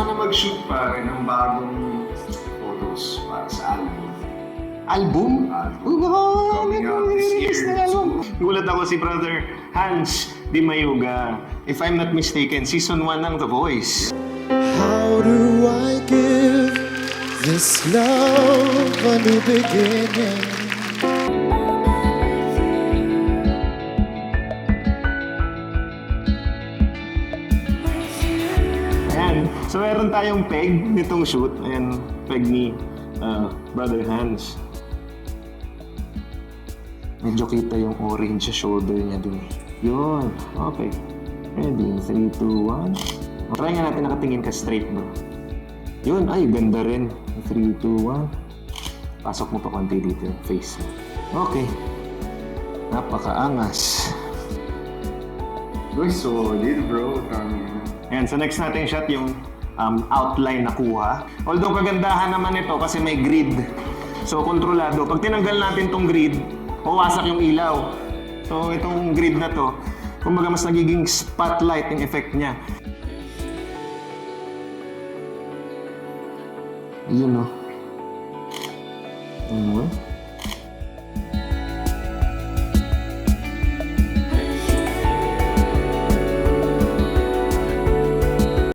sana mag-shoot pa rin ng bagong photos para sa album. Album? Coming out this year. Gulat ako si Brother Hans Di Mayuga. If I'm not mistaken, season 1 ng The Voice. How do I give this love a new beginning? Ayan. So meron tayong peg nitong shoot. Ayan, peg ni Brother Hans. Medyo kita yung orange sa shoulder niya dun. Yun. Okay. Ready? 3, 2, 1. Try nga natin nakatingin ka straight, bro. Yun. Ay, ganda rin. 3, 2, 1. Pasok mo pa konti dito yung face mo. Okay. Napakaangas. Uy, solid bro. Ayan, so next natin shot yung outline na kuha. Although kagandahan naman ito kasi may grid. So kontrolado. Pag tinanggal natin tong grid, wawasak yung ilaw. So itong grid na to, kumbaga mas nagiging spotlight yung effect niya. Yun o.